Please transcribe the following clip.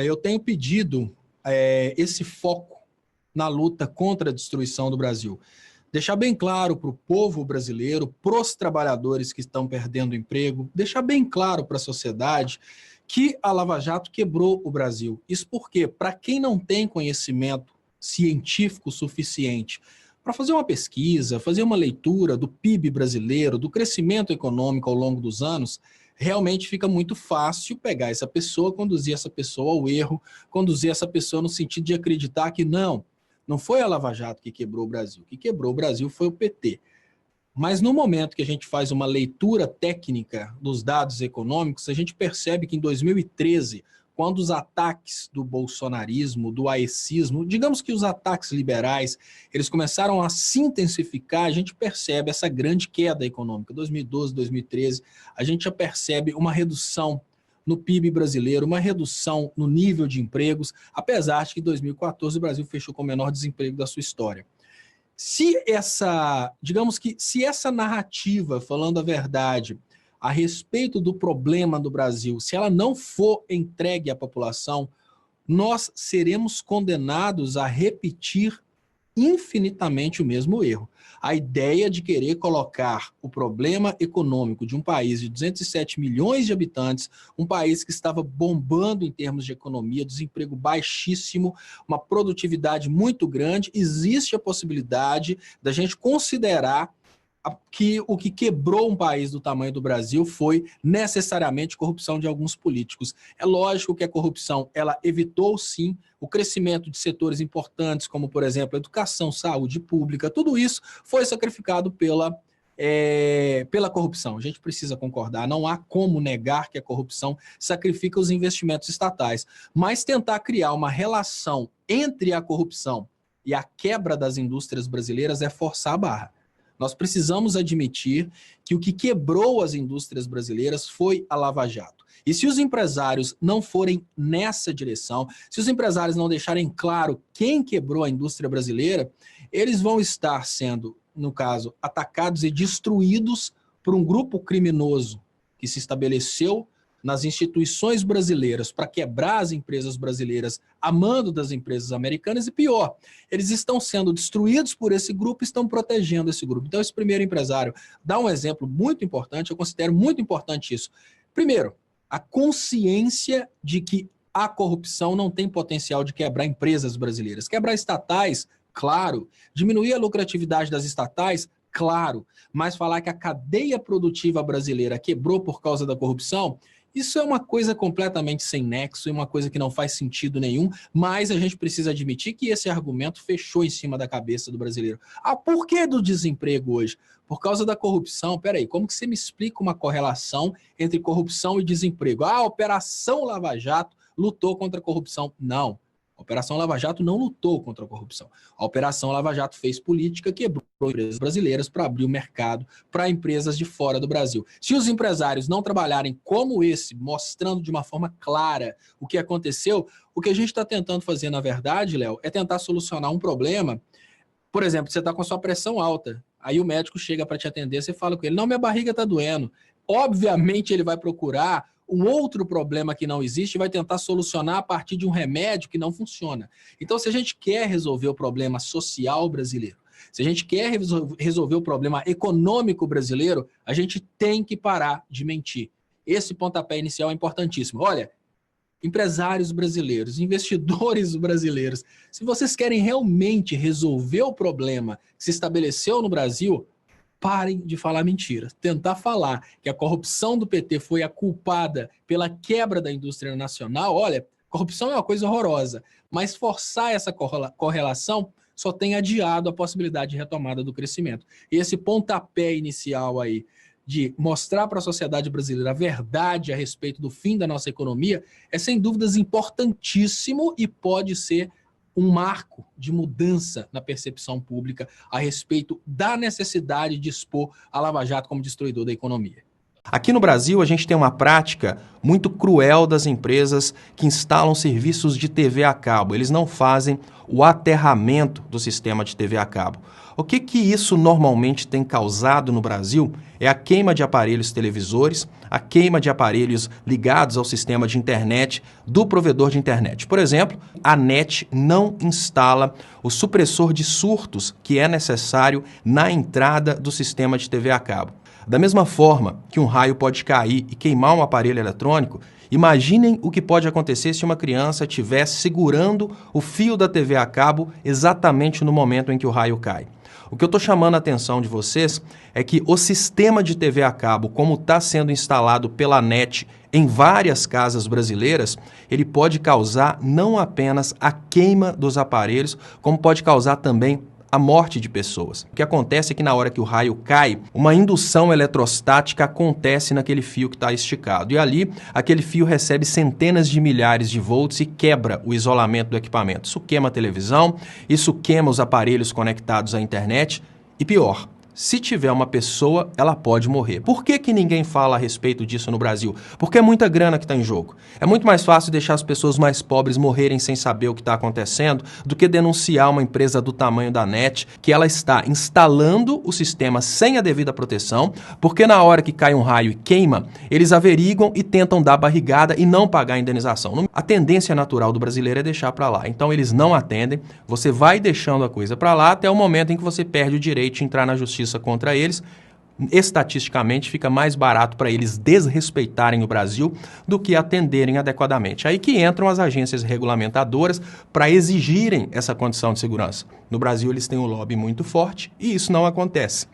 Eu tenho pedido esse foco na luta contra a destruição do Brasil. Deixar bem claro para o povo brasileiro, para os trabalhadores que estão perdendo emprego, deixar bem claro para a sociedade que a Lava Jato quebrou o Brasil. Isso porque, para quem não tem conhecimento científico suficiente para fazer uma pesquisa, fazer uma leitura do PIB brasileiro, do crescimento econômico ao longo dos anos, realmente fica muito fácil pegar essa pessoa, conduzir essa pessoa ao erro, conduzir essa pessoa no sentido de acreditar que não foi a Lava Jato que quebrou o Brasil. O que quebrou o Brasil foi o PT. Mas no momento que a gente faz uma leitura técnica dos dados econômicos, a gente percebe que em 2013, quando os ataques do bolsonarismo, do aecismo, digamos que os ataques liberais, eles começaram a se intensificar, a gente percebe essa grande queda econômica. 2012, 2013, a gente já percebe uma redução no PIB brasileiro, uma redução no nível de empregos, apesar de que em 2014 o Brasil fechou com o menor desemprego da sua história. Se essa narrativa, falando a verdade, a respeito do problema do Brasil, se ela não for entregue à população, nós seremos condenados a repetir infinitamente o mesmo erro. A ideia de querer colocar o problema econômico de um país de 207 milhões de habitantes, um país que estava bombando em termos de economia, desemprego baixíssimo, uma produtividade muito grande, existe a possibilidade da gente considerar que o que quebrou um país do tamanho do Brasil foi necessariamente corrupção de alguns políticos. É lógico que a corrupção, ela evitou sim o crescimento de setores importantes, como por exemplo a educação, saúde pública, tudo isso foi sacrificado pela corrupção. A gente precisa concordar, não há como negar que a corrupção sacrifica os investimentos estatais, mas tentar criar uma relação entre a corrupção e a quebra das indústrias brasileiras é forçar a barra. Nós precisamos admitir que o que quebrou as indústrias brasileiras foi a Lava Jato. E se os empresários não forem nessa direção, se os empresários não deixarem claro quem quebrou a indústria brasileira, eles vão estar sendo, no caso, atacados e destruídos por um grupo criminoso que se estabeleceu nas instituições brasileiras para quebrar as empresas brasileiras a mando das empresas americanas e pior, eles estão sendo destruídos por esse grupo e estão protegendo esse grupo. Então esse primeiro empresário dá um exemplo muito importante, eu considero muito importante isso. Primeiro, a consciência de que a corrupção não tem potencial de quebrar empresas brasileiras. Quebrar estatais, claro. Diminuir a lucratividade das estatais, claro. Mas falar que a cadeia produtiva brasileira quebrou por causa da corrupção, isso é uma coisa completamente sem nexo e uma coisa que não faz sentido nenhum, mas a gente precisa admitir que esse argumento fechou em cima da cabeça do brasileiro. Ah, por que do desemprego hoje? Por causa da corrupção. Peraí, como que você me explica uma correlação entre corrupção e desemprego? Ah, a Operação Lava Jato lutou contra a corrupção. Não. A Operação Lava Jato não lutou contra a corrupção. A Operação Lava Jato fez política, quebrou empresas brasileiras para abrir o mercado para empresas de fora do Brasil. Se os empresários não trabalharem como esse, mostrando de uma forma clara o que aconteceu, o que a gente está tentando fazer, na verdade, Léo, é tentar solucionar um problema. Por exemplo, você está com a sua pressão alta, aí o médico chega para te atender, você fala com ele, não, minha barriga está doendo. Obviamente ele vai procurar um outro problema que não existe e vai tentar solucionar a partir de um remédio que não funciona. Então, se a gente quer resolver o problema social brasileiro, se a gente quer resolver o problema econômico brasileiro, a gente tem que parar de mentir. Esse pontapé inicial é importantíssimo. Olha, empresários brasileiros, investidores brasileiros, se vocês querem realmente resolver o problema que se estabeleceu no Brasil, parem de falar mentiras. Tentar falar que a corrupção do PT foi a culpada pela quebra da indústria nacional, olha, corrupção é uma coisa horrorosa, mas forçar essa correlação só tem adiado a possibilidade de retomada do crescimento. E esse pontapé inicial aí de mostrar para a sociedade brasileira a verdade a respeito do fim da nossa economia é sem dúvidas importantíssimo e pode ser um marco de mudança na percepção pública a respeito da necessidade de expor a Lava Jato como destruidor da economia. Aqui no Brasil, a gente tem uma prática muito cruel das empresas que instalam serviços de TV a cabo. Eles não fazem o aterramento do sistema de TV a cabo. O que isso normalmente tem causado no Brasil é a queima de aparelhos televisores, a queima de aparelhos ligados ao sistema de internet do provedor de internet. Por exemplo, a NET não instala o supressor de surtos que é necessário na entrada do sistema de TV a cabo. Da mesma forma que um raio pode cair e queimar um aparelho eletrônico, imaginem o que pode acontecer se uma criança estiver segurando o fio da TV a cabo exatamente no momento em que o raio cai. O que eu estou chamando a atenção de vocês é que o sistema de TV a cabo, como está sendo instalado pela NET em várias casas brasileiras, ele pode causar não apenas a queima dos aparelhos, como pode causar também a morte de pessoas. O que acontece é que na hora que o raio cai, uma indução eletrostática acontece naquele fio que está esticado. E ali, aquele fio recebe centenas de milhares de volts e quebra o isolamento do equipamento. Isso queima a televisão, isso queima os aparelhos conectados à internet e pior, se tiver uma pessoa, ela pode morrer. Por que ninguém fala a respeito disso no Brasil? Porque é muita grana que está em jogo. É muito mais fácil deixar as pessoas mais pobres morrerem sem saber o que está acontecendo do que denunciar uma empresa do tamanho da NET que ela está instalando o sistema sem a devida proteção, porque na hora que cai um raio e queima, eles averiguam e tentam dar barrigada e não pagar a indenização. A tendência natural do brasileiro é deixar para lá. Então eles não atendem, você vai deixando a coisa para lá até o momento em que você perde o direito de entrar na justiça contra eles. Estatisticamente fica mais barato para eles desrespeitarem o Brasil do que atenderem adequadamente. Aí que entram as agências regulamentadoras para exigirem essa condição de segurança. No Brasil eles têm um lobby muito forte e isso não acontece.